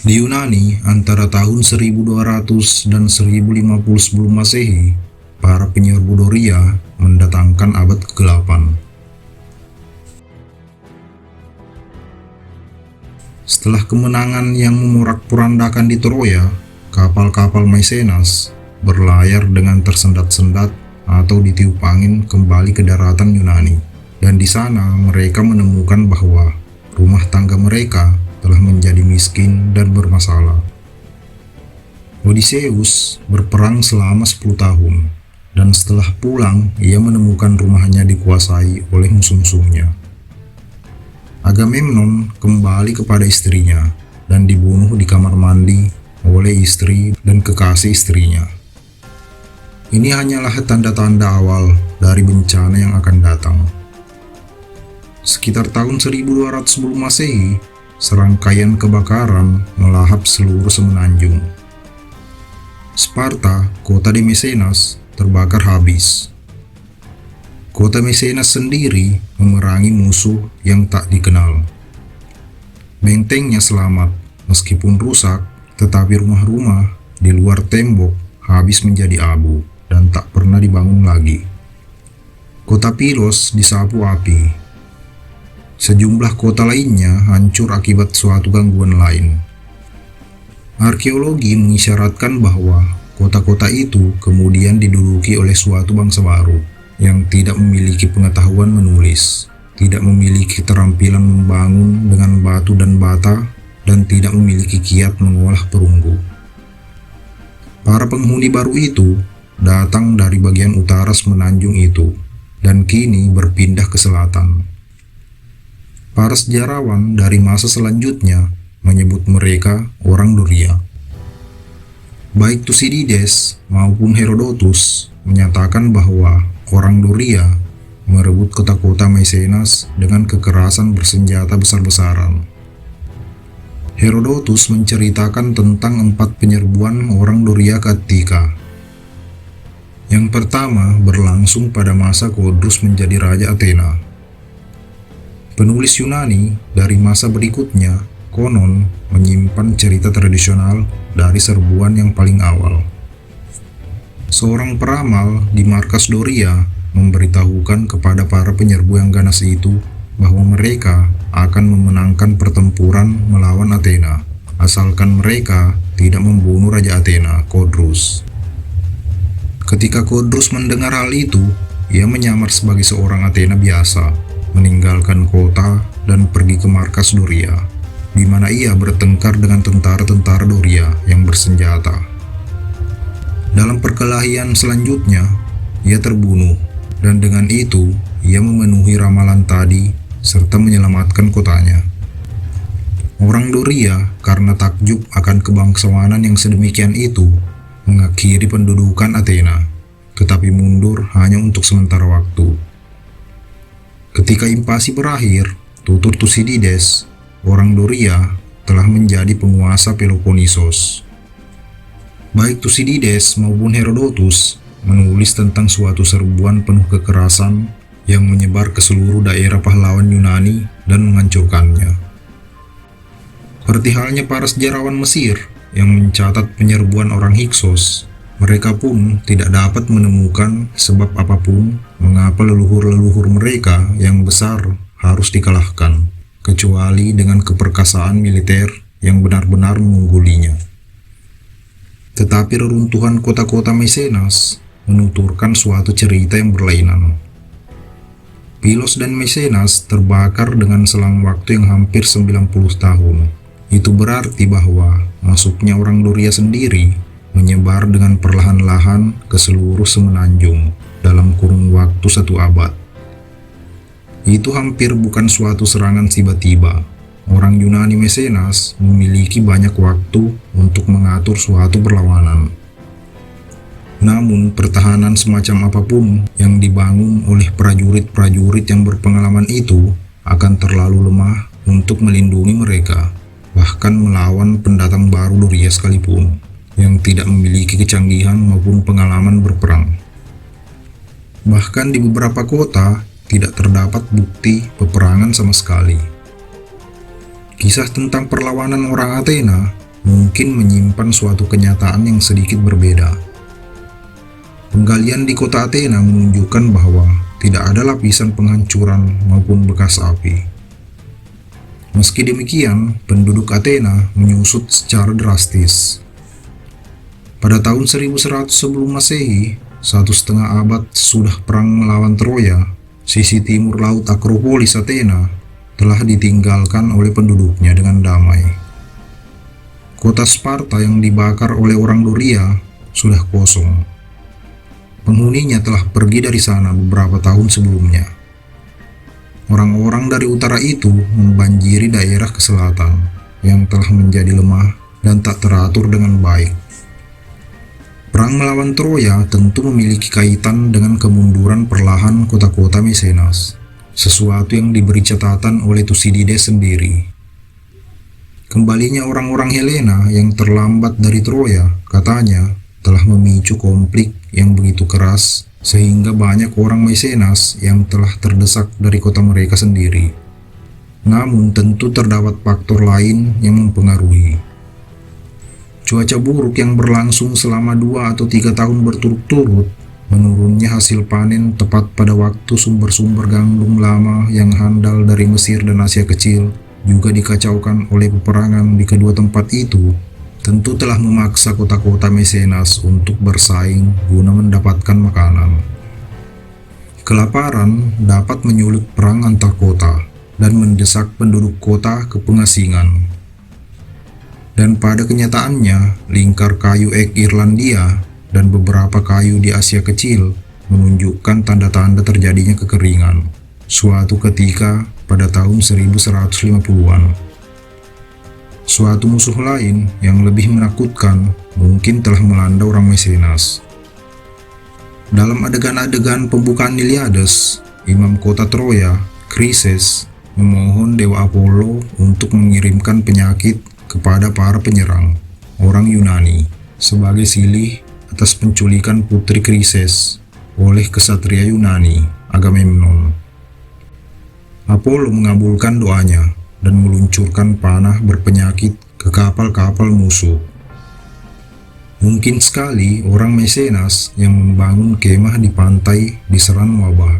Di Yunani, antara tahun 1200 dan 1050 sebelum Masehi, para penyerbu Doria mendatangkan abad ke-8. Setelah kemenangan yang memorak-porandakan di Troya, kapal-kapal Maecenas berlayar dengan tersendat-sendat atau ditiup angin kembali ke daratan Yunani. Dan di sana mereka menemukan bahwa rumah tangga mereka telah menjadi miskin dan bermasalah. Odysseus berperang selama 10 tahun, dan setelah pulang ia menemukan rumahnya dikuasai oleh musuh-musuhnya. Agamemnon kembali kepada istrinya dan dibunuh di kamar mandi oleh istri dan kekasih istrinya. Ini hanyalah tanda-tanda awal dari bencana yang akan datang. Sekitar tahun 1200 sebelum Masehi, serangkaian kebakaran melahap seluruh semenanjung. Sparta, kota di Mecenas, terbakar habis. Kota Mecenas sendiri memerangi musuh yang tak dikenal. Bentengnya selamat, meskipun rusak, tetapi rumah-rumah di luar tembok habis menjadi abu dan tak pernah dibangun lagi. Kota Pilos disapu api. Sejumlah kota lainnya hancur akibat suatu gangguan lain. Arkeologi mengisyaratkan bahwa kota-kota itu kemudian diduduki oleh suatu bangsa baru yang tidak memiliki pengetahuan menulis, tidak memiliki keterampilan membangun dengan batu dan bata, dan tidak memiliki kiat mengolah perunggu. Para penghuni baru itu datang dari bagian utara semenanjung itu dan kini berpindah ke selatan. Para sejarawan dari masa selanjutnya menyebut mereka orang Doria. Baik Thucydides maupun Herodotus menyatakan bahwa orang Doria merebut kota-kota Mecenas dengan kekerasan bersenjata besar-besaran. Herodotus menceritakan tentang 4 penyerbuan orang Doria ke Attika. Yang pertama berlangsung pada masa Kodrus menjadi Raja Athena. Penulis Yunani dari masa berikutnya konon menyimpan cerita tradisional dari serbuan yang paling awal. Seorang peramal di markas Doria memberitahukan kepada para penyerbu yang ganas itu bahwa mereka akan memenangkan pertempuran melawan Athena, asalkan mereka tidak membunuh Raja Athena, Kodrus. Ketika Kodrus mendengar hal itu, ia menyamar sebagai seorang Athena biasa, meninggalkan kota dan pergi ke markas Doria, di mana ia bertengkar dengan tentara-tentara Doria yang bersenjata. Dalam perkelahian selanjutnya, ia terbunuh, dan dengan itu ia memenuhi ramalan tadi serta menyelamatkan kotanya. Orang Doria karena takjub akan kebangsawanan yang sedemikian itu, mengakhiri pendudukan Athena, tetapi mundur hanya untuk sementara waktu. Ketika invasi berakhir, tutur Thucydides, orang Doria telah menjadi penguasa Peloponnesos. Baik Thucydides maupun Herodotus menulis tentang suatu serbuan penuh kekerasan yang menyebar ke seluruh daerah pahlawan Yunani dan menghancurkannya. Seperti halnya para sejarawan Mesir yang mencatat penyerbuan orang Hyksos, mereka pun tidak dapat menemukan sebab apapun mengapa leluhur-leluhur mereka yang besar harus dikalahkan, kecuali dengan keperkasaan militer yang benar-benar mengunggulinya. Tetapi reruntuhan kota-kota Mecenas menuturkan suatu cerita yang berlainan. Pilos dan Mecenas terbakar dengan selang waktu yang hampir 90 tahun. Itu berarti bahwa masuknya orang Doria sendiri menyebar dengan perlahan-lahan ke seluruh semenanjung dalam kurun waktu 1 abad. Itu hampir bukan suatu serangan tiba-tiba. Orang Yunani Mecenas memiliki banyak waktu untuk mengatur suatu perlawanan. Namun pertahanan semacam apapun yang dibangun oleh prajurit-prajurit yang berpengalaman itu akan terlalu lemah untuk melindungi mereka, bahkan melawan pendatang baru Doria sekalipun yang tidak memiliki kecanggihan maupun pengalaman berperang. Bahkan di beberapa kota tidak terdapat bukti peperangan sama sekali. Kisah tentang perlawanan orang Athena mungkin menyimpan suatu kenyataan yang sedikit berbeda. Penggalian di kota Athena menunjukkan bahwa tidak ada lapisan penghancuran maupun bekas api. Meski demikian, penduduk Athena menyusut secara drastis. Pada tahun 1100 sebelum Masehi, 1,5 abad sesudah perang melawan Troya, sisi timur laut Akropolis Athena telah ditinggalkan oleh penduduknya dengan damai. Kota Sparta yang dibakar oleh orang Doria sudah kosong. Penghuninya telah pergi dari sana beberapa tahun sebelumnya. Orang-orang dari utara itu membanjiri daerah ke selatan yang telah menjadi lemah dan tak teratur dengan baik. Perang melawan Troya tentu memiliki kaitan dengan kemunduran perlahan kota-kota Micenas, sesuatu yang diberi catatan oleh Thucydides sendiri. Kembalinya orang-orang Helena yang terlambat dari Troya, katanya, telah memicu konflik yang begitu keras sehingga banyak orang Micenas yang telah terdesak dari kota mereka sendiri. Namun tentu terdapat faktor lain yang mempengaruhi. Cuaca buruk yang berlangsung selama 2 atau 3 tahun berturut-turut, menurunnya hasil panen tepat pada waktu sumber-sumber gandum lama yang handal dari Mesir dan Asia Kecil juga dikacaukan oleh peperangan di kedua tempat itu, tentu telah memaksa kota-kota Micenas untuk bersaing guna mendapatkan makanan. Kelaparan dapat menyulut perang antar kota dan mendesak penduduk kota ke pengasingan. Dan pada kenyataannya, lingkar kayu ek Irlandia dan beberapa kayu di Asia Kecil menunjukkan tanda-tanda terjadinya kekeringan suatu ketika pada tahun 1150-an. Suatu musuh lain yang lebih menakutkan mungkin telah melanda orang Micenas. Dalam adegan-adegan pembukaan Iliades, imam kota Troya, Chryses, memohon dewa Apollo untuk mengirimkan penyakit kepada para penyerang, orang Yunani, sebagai silih atas penculikan putri Chryses oleh kesatria Yunani, Agamemnon. Apollo mengabulkan doanya dan meluncurkan panah berpenyakit ke kapal-kapal musuh. Mungkin sekali orang Micenas yang membangun kemah di pantai diserang wabah,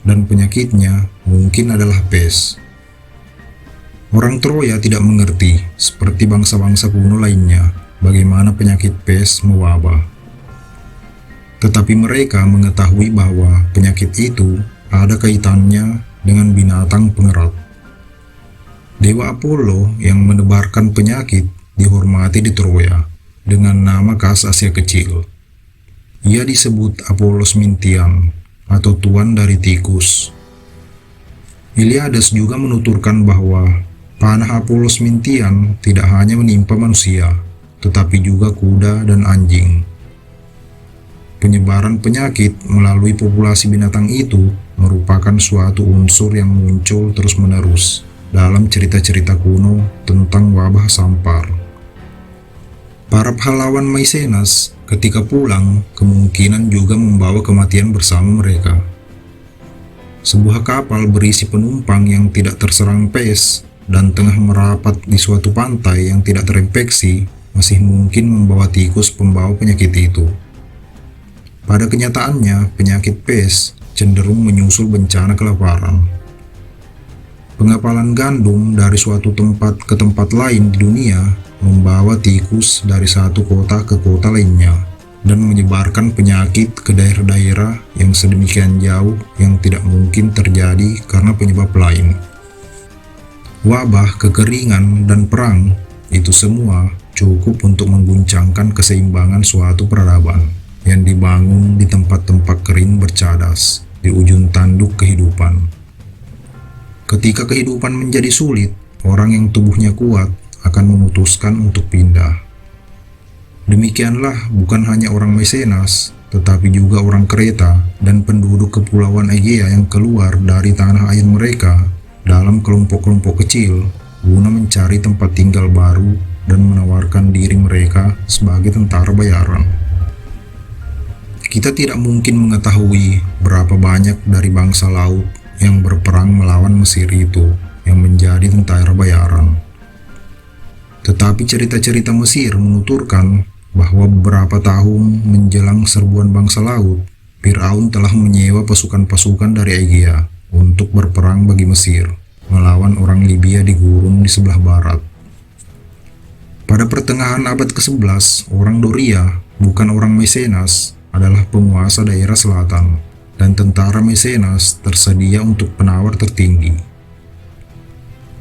dan penyakitnya mungkin adalah pes. Orang Troya tidak mengerti, seperti bangsa-bangsa kuno lainnya, bagaimana penyakit pes mewabah. Tetapi mereka mengetahui bahwa penyakit itu ada kaitannya dengan binatang pengerat. Dewa Apollo yang menebarkan penyakit dihormati di Troya dengan nama khas Asia Kecil. Ia disebut Apollos Mintian atau Tuan dari Tikus. Iliades juga menuturkan bahwa panah Apollos Mintian tidak hanya menimpa manusia, tetapi juga kuda dan anjing. Penyebaran penyakit melalui populasi binatang itu merupakan suatu unsur yang muncul terus-menerus dalam cerita-cerita kuno tentang wabah sampar. Para pahlawan Micenas ketika pulang kemungkinan juga membawa kematian bersama mereka. Sebuah kapal berisi penumpang yang tidak terserang pes dan tengah merapat di suatu pantai yang tidak terinfeksi masih mungkin membawa tikus pembawa penyakit itu. Pada kenyataannya, penyakit pes cenderung menyusul bencana kelaparan. Pengapalan gandum dari suatu tempat ke tempat lain di dunia membawa tikus dari satu kota ke kota lainnya dan menyebarkan penyakit ke daerah-daerah yang sedemikian jauh yang tidak mungkin terjadi karena penyebab lain. Wabah, kekeringan, dan perang itu semua cukup untuk mengguncangkan keseimbangan suatu peradaban yang dibangun di tempat-tempat kering bercadas di ujung tanduk kehidupan. Ketika kehidupan menjadi sulit, orang yang tubuhnya kuat akan memutuskan untuk pindah. Demikianlah bukan hanya orang Micenas, tetapi juga orang Kreta dan penduduk kepulauan Egea yang keluar dari tanah air mereka dalam kelompok-kelompok kecil guna mencari tempat tinggal baru dan menawarkan diri mereka sebagai tentara bayaran. Kita tidak mungkin mengetahui berapa banyak dari bangsa laut yang berperang melawan Mesir itu yang menjadi tentara bayaran. Tetapi Tetapi cerita-cerita Mesir menuturkan bahwa beberapa tahun menjelang serbuan bangsa laut, Firaun telah menyewa pasukan-pasukan dari Aegea untuk berperang bagi Mesir melawan orang Libya di gurun di sebelah barat. Pada pertengahan abad ke-11, orang Doria, bukan orang Mycenas, adalah penguasa daerah selatan, dan tentara Mycenas tersedia untuk penawar tertinggi.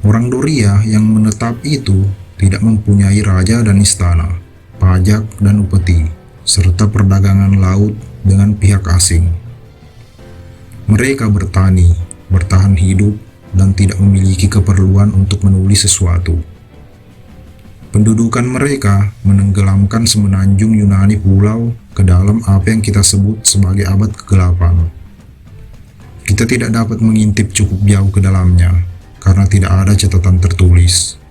Orang Doria yang menetap itu tidak mempunyai raja dan istana, pajak dan upeti, serta perdagangan laut dengan pihak asing. Mereka bertani, bertahan hidup, dan tidak memiliki keperluan untuk menulis sesuatu. Pendudukan mereka menenggelamkan semenanjung Yunani pulau ke dalam apa yang kita sebut sebagai abad ke-8. Kita tidak dapat mengintip cukup jauh ke dalamnya, karena tidak ada catatan tertulis.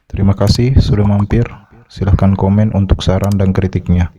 Terima kasih sudah mampir. Silahkan komen untuk saran dan kritiknya.